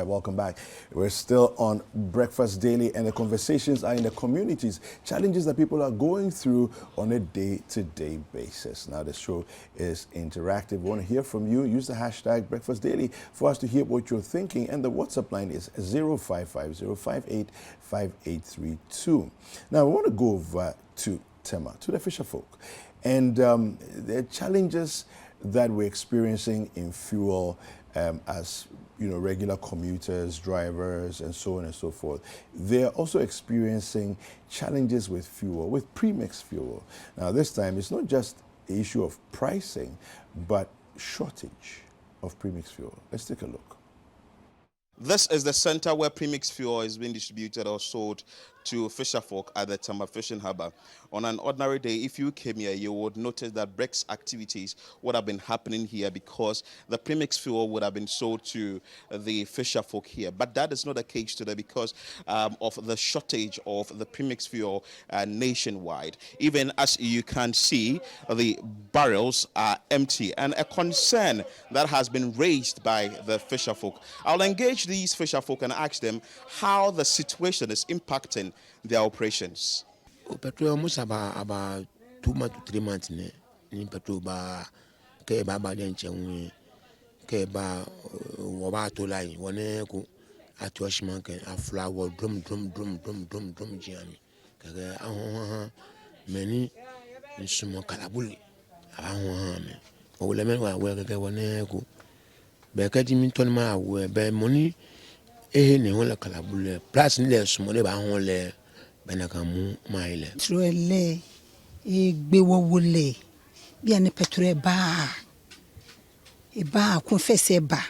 welcome back. We're still on Breakfast Daily, and the conversations are in the communities, challenges that people are going through on a day-to-day basis. Now, the show is interactive. We want to hear from you. Use the hashtag Breakfast Daily for us to hear what you're thinking, and the WhatsApp line is 055-058-5832. Now, we want to go over to Tema, to the Fisherfolk, and the challenges that we're experiencing in fuel as regular commuters, drivers, and so on and so forth. They're also experiencing challenges with fuel, with premix fuel. Now, this time, it's not just the issue of pricing, but shortage of premix fuel. Let's take a look. This is the center where premix fuel is being distributed or sold to fisherfolk at the Tema Fishing Harbour. On an ordinary day, if you came here, you would notice that breaks activities would have been happening here because the premix fuel would have been sold to the fisherfolk here. But that is not the case today because of the shortage of the premix fuel nationwide. Even as you can see, the barrels are empty, and a concern that has been raised by the fisherfolk. I'll engage these fisherfolk and ask them how the situation is impacting their operations. Petrol almost about 2 months to 3 months ne petrol ba ke ba den chen ke ba wo ba to lai wona ko atoshman ke afla wo drum jiani ke ahon meni nsumo kalabuli ahon me o le men wa we ke wona ko be ka di min ton ma we be money ne wala kalabuli place ni le sumo le ba hon le benakamu maile trole gbewowole bi ani petrol ba confess ba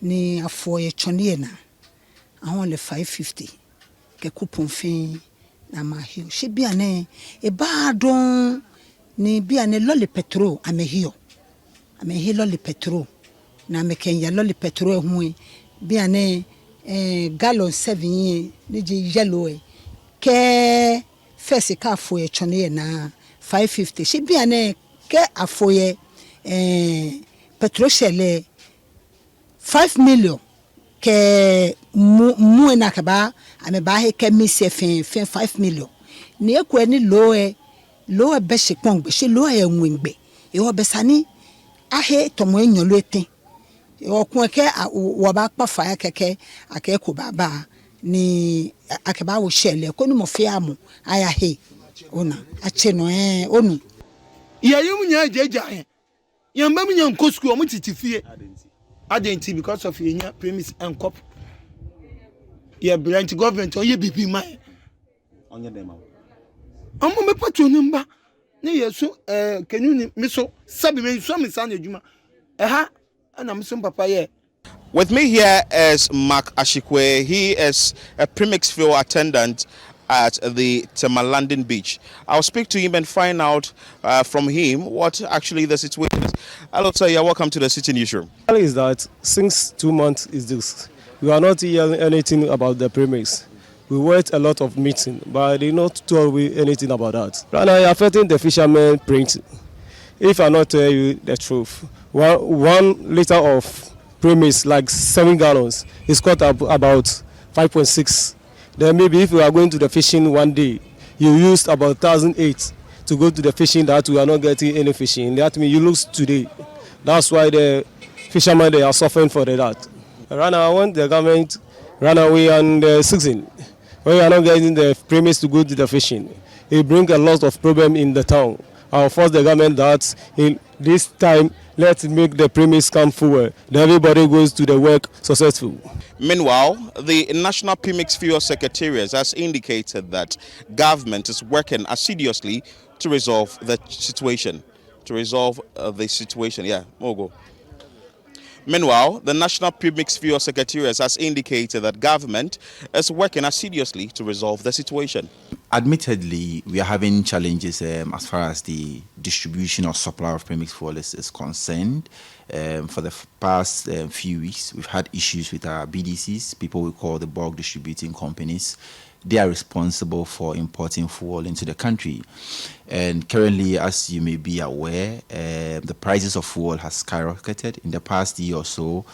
ni afoye chone na ahon le 550 ke coupon fin na mahio she bi ani ba don ni bi ani loli petrol amehio loli petrol na mekenya loli petrol hu bi ani gallon 7 ni je yellow ke first ka afoye chone na 550 she bi ane ke afoye petrol shele 5 million ke mu na ka ba ame ba he ke mi se fin 5 million ni ekwe ni loe be se pon gbe se loe enwengbe e wo be sani ahe tomo enyon lo etin e wo kun ke wo ba pa fa keke akeko baba ni akeba wo shele ko ni mo fi amu aya he ona ache no onu ya yum nya jeja he yamba mu nya nkosku o mu titifie adenti because of yenya premise and cop ya branch government on ye bibi man Onye dem amu me patro ni mba ne yeso kenu ni miso sabi me so me san adwuma ha ana miso papa ye. With me here is Mark Ashikwe. He is a premix fuel attendant at the Tema Landing Beach. I'll speak to him and find out from him what actually the situation is. Hello, sir. You're welcome to the Citi newsroom. Is that since 2 months is this, we are not hearing anything about the premix. We wait a lot of meeting, but they not told me anything about that. Right now, affecting the fishermen print. If I not tell you the truth, one liter of premix like 7 gallons is cut up about 5.6. Then maybe if we are going to the fishing one day, you used about 1,008 to go to the fishing that we are not getting any fishing. That means you lose today. That's why the fishermen they are suffering for that. Right now, I want the government run away on the season. When we are not getting the premix to go to the fishing, it brings a lot of problem in the town. I'll force the government that in this time, let's make the premix come forward. Then everybody goes to the work successful. Meanwhile, the National Premix Fuel Secretariat has indicated that government is working assiduously to resolve the situation. Yeah, Mogo. Meanwhile, the National Premix Fuel Secretariat has indicated that government is working assiduously to resolve the situation. Admittedly, we are having challenges as far as the distribution or supply of premix fuel is concerned. For the past few weeks, we've had issues with our BDCs, people we call the bulk distributing companies. they are responsible for importing fuel into the country. And currently, as you may be aware, the prices of fuel has skyrocketed. In the past year or so,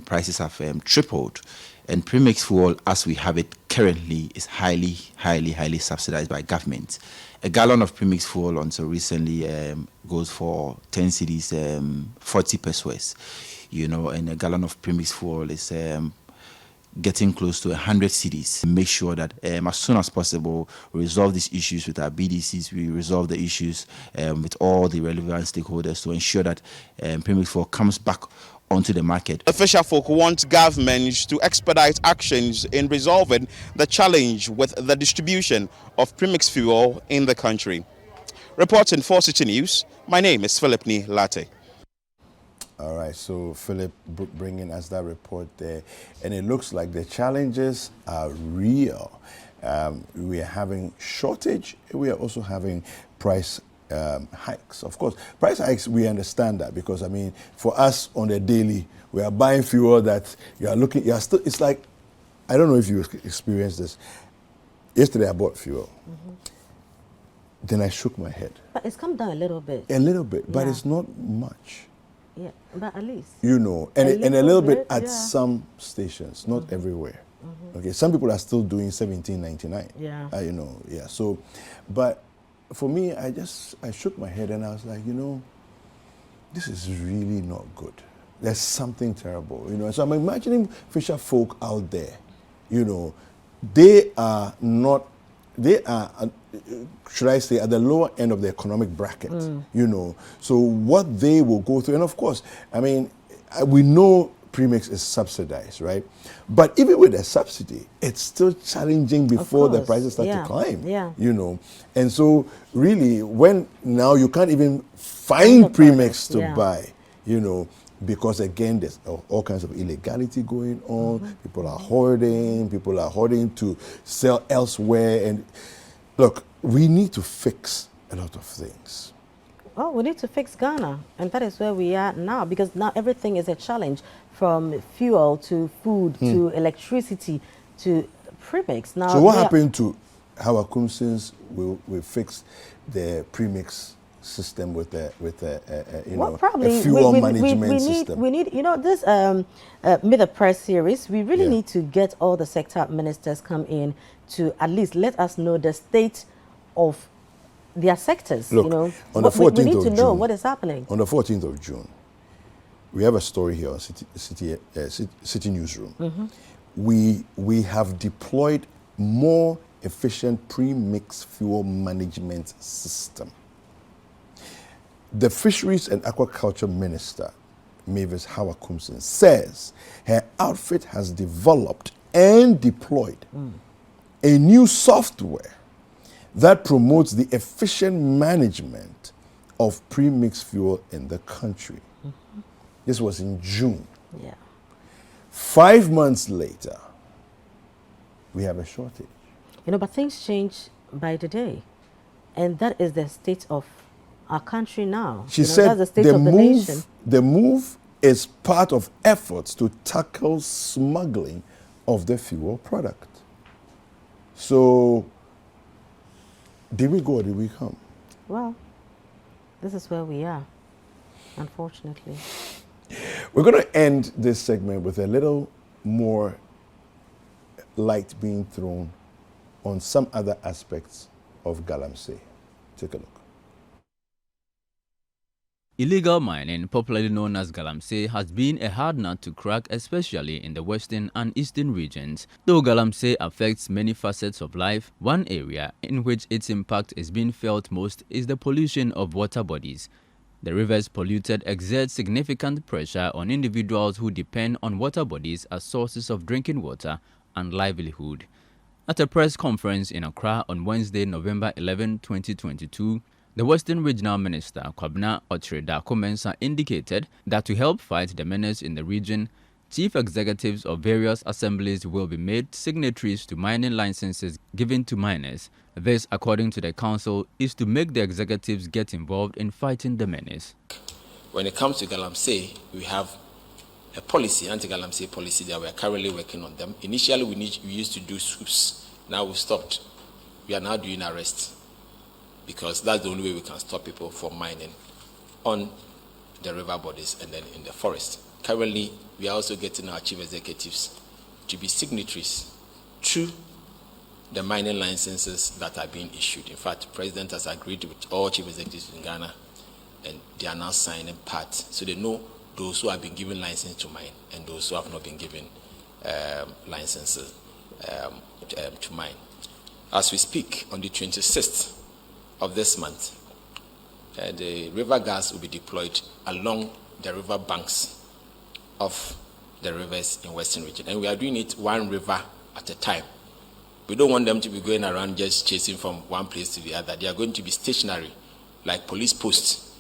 prices have tripled. And Premix fuel, as we have it currently, is highly subsidized by government. A gallon of Premix fuel until recently goes for 10 cedis, 40 pesos, and a gallon of Premix fuel is getting close to 100 cedis. Make sure that as soon as possible, we resolve these issues with our BDCs, we resolve the issues with all the relevant stakeholders to ensure that Premix fuel comes back onto the market. The Fisherfolk want governments to expedite actions in resolving the challenge with the distribution of premix fuel in the country. Reporting for Citi News, my name is Philip Ni Latte. All right, so Philip bringing us that report there, and it looks like the challenges are real. We are having shortage. We are also having price hikes. Of course, price hikes, we understand that because, I mean, for us on the daily, we are buying fuel that still, it's like, I don't know if you experienced this. Yesterday I bought fuel. Then I shook my head. But it's come down a little bit. A little bit, but it's not much. Yeah, but at least. And a little bit at some stations, not everywhere. Okay, some people are still doing $17.99. Yeah. So, but for me, I shook my head and I was like, this is really not good. There's something terrible, So I'm imagining fisher folk out there, they are, should I say, at the lower end of the economic bracket, So what they will go through, and of course, I mean, we know Premix is subsidized, right? But even with the subsidy, it's still challenging before the prices start to climb, And so really, when now you can't even find Premix to buy, because again, there's all kinds of illegality going on. People are hoarding to sell elsewhere. And look, we need to fix a lot of things. Well, we need to fix Ghana, and that is where we are now, because now everything is a challenge, from fuel to food to electricity to Premix. Now, so what happened to Hawakum since we fixed the Premix system with a fuel management system? We need this Meet the Press series. We really need to get all the sector ministers come in to at least let us know the state of their sectors. Look, on the 14th we need of to know June, what is happening. On the 14th of June, we have a story here on Citi Newsroom. We have deployed more efficient premix fuel management system. The Fisheries and Aquaculture Minister, Mavis Hawakumson, says her outfit has developed and deployed a new software that promotes the efficient management of premix fuel in the country. This was in June. 5 months later, we have a shortage. But things change by the day. And that is the state of our country now. She said that's the state of the nation. The move is part of efforts to tackle smuggling of the fuel product. So, did we go or did we come? Well, this is where we are, unfortunately. We're going to end this segment with a little more light being thrown on some other aspects of Galamsey. Take a look. Illegal mining, popularly known as Galamsey, has been a hard nut to crack, especially in the western and eastern regions. Though Galamsey affects many facets of life, one area in which its impact is being felt most is the pollution of water bodies. The rivers polluted exert significant pressure on individuals who depend on water bodies as sources of drinking water and livelihood. At a press conference in Accra on Wednesday, November 11, 2022, the Western Regional Minister, Kwabena Okyere-Darko-Mensah, indicated that to help fight the menace in the region, chief executives of various assemblies will be made signatories to mining licenses given to miners. This, according to the council, is to make the executives get involved in fighting the menace. When it comes to Galamsey, we have a policy, anti-Galamsey policy, that we are currently working on them. Initially, we used to do sweeps Now we've stopped. We are now doing arrests because that's the only way we can stop people from mining on the river bodies and then in the forest. Currently, we are also getting our chief executives to be signatories to the mining licenses that are being issued. In fact, the president has agreed with all chief executives in Ghana, and they are now signing part, so they know those who have been given license to mine and those who have not been given licenses to mine. As we speak, on the 26th of this month, the river gas will be deployed along the river banks of the rivers in Western Region, and we are doing it one river at a time. We don't want them to be going around just chasing from one place to the other. They are going to be stationary, like police posts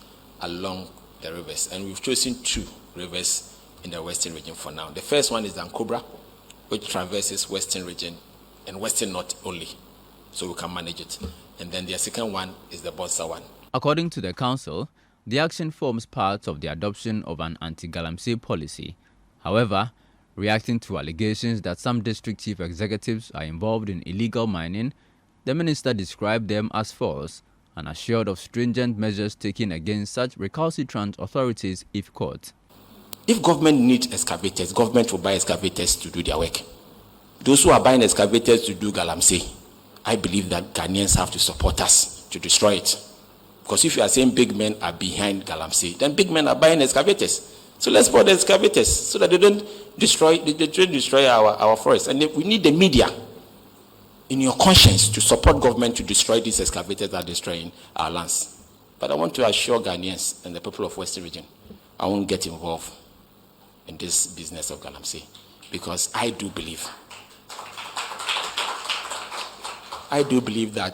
along the rivers, and we've chosen 2 rivers in the Western Region for now. The first one is Dankobra, which traverses Western Region and Western North only, so we can manage it. And then the second one is the Bonsa one. According to the council, the action forms part of the adoption of an anti-galamsey policy. However, reacting to allegations that some district chief executives are involved in illegal mining, the minister described them as false and assured of stringent measures taken against such recalcitrant authorities if caught. If government needs excavators, government will buy excavators to do their work. Those who are buying excavators to do galamsey, I believe that Ghanaians have to support us to destroy it. Because if you are saying big men are behind galamsey, then big men are buying excavators. So let's buy the excavators so that they don't destroy our forests. And we need the media in your conscience to support government to destroy these excavators that are destroying our lands. But I want to assure Ghanaians and the people of Western Region, I won't get involved in this business of galamsey, because I do believe that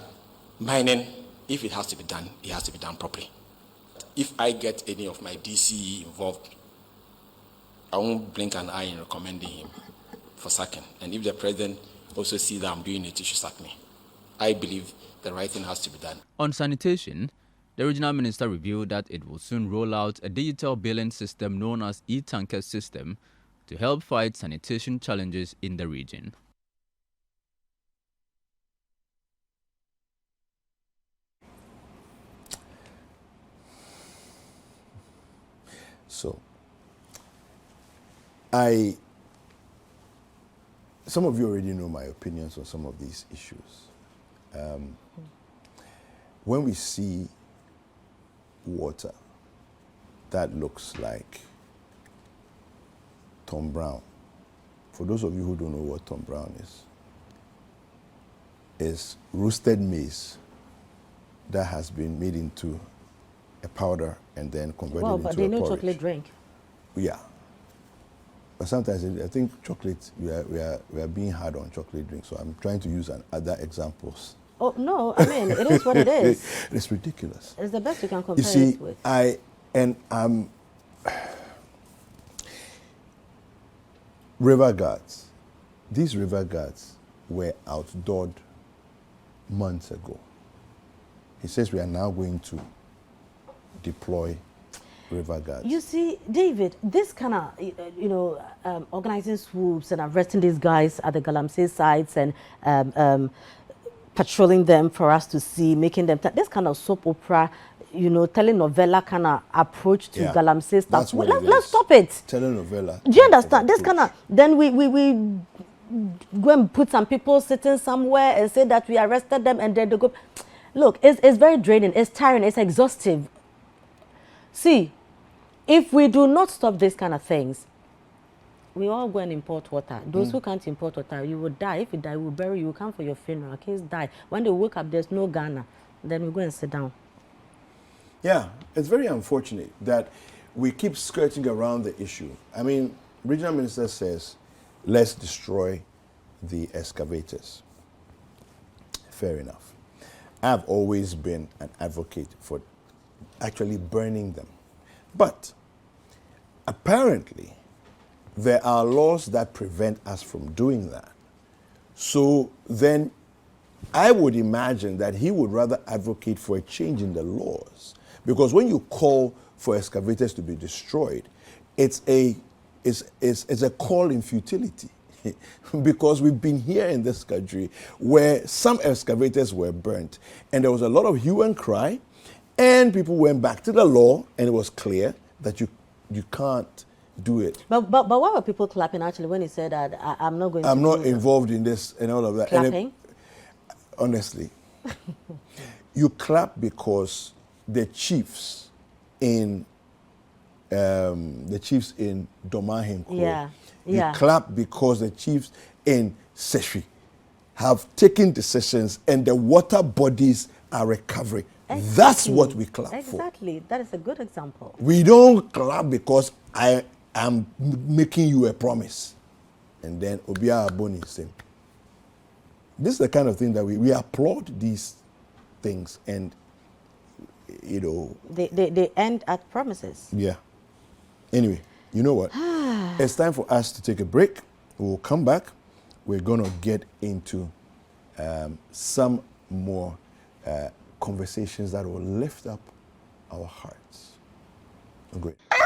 mining, if it has to be done, it has to be done properly. If I get any of my DCE involved, I won't blink an eye in recommending him for sacking. And if the president also sees that I'm doing it, he should sack me. I believe the right thing has to be done. On sanitation, the regional minister revealed that it will soon roll out a digital billing system known as e-tanker system to help fight sanitation challenges in the region. So, some of you already know my opinions on some of these issues. When we see water that looks like Tom Brown, for those of you who don't know what Tom Brown is roasted maize that has been made into a powder and then converted into a porridge. But they know chocolate drink. Yeah. But sometimes I think chocolate, we are being hard on chocolate drinks, so I'm trying to use other examples. Oh, no, I mean, it is what it is. It's ridiculous. It's the best you can compare it with. River guards. These river guards were outdoored months ago. He says we are now going to deploy river guards. You see, David, this kind of, organizing swoops and arresting these guys at the galamsey sites and patrolling them for us to see, making them, this kind of soap opera, telenovela kind of approach to galamsey stuff. Let's stop it. Telenovela. Do you understand? This kind of, then we go and put some people sitting somewhere and say that we arrested them and then they go. Look, it's very draining, it's tiring, it's exhaustive. See, if we do not stop these kind of things, we all go and import water. Those who can't import water, you will die. If you die, we'll bury you. We'll come for your funeral. Kids die. When they wake up, there's no Ghana. Then we go and sit down. Yeah, it's very unfortunate that we keep skirting around the issue. I mean, regional minister says, let's destroy the excavators. Fair enough. I've always been an advocate for actually burning them. But apparently, there are laws that prevent us from doing that. So then I would imagine that he would rather advocate for a change in the laws. Because when you call for excavators to be destroyed, it's a call in futility. because we've been here in this country where some excavators were burnt and there was a lot of hue and cry, and people went back to the law and it was clear that you can't do it. But why were people clapping actually when he said that I'm not going to I'm not involved in this and all of that? Clapping? Honestly, you clap because the chiefs in Domahim, you clap because the chiefs in Seshi have taken decisions and the water bodies are recovering. Exactly. That's what we clap for. Exactly. That is a good example. We don't clap because I am making you a promise and then Obia Aboni same. This is the kind of thing that we applaud these things, and they end at promises. Yeah. Anyway, you know what? It's time for us to take a break. We'll come back. We're going to get into some more conversations that will lift up our hearts. Great.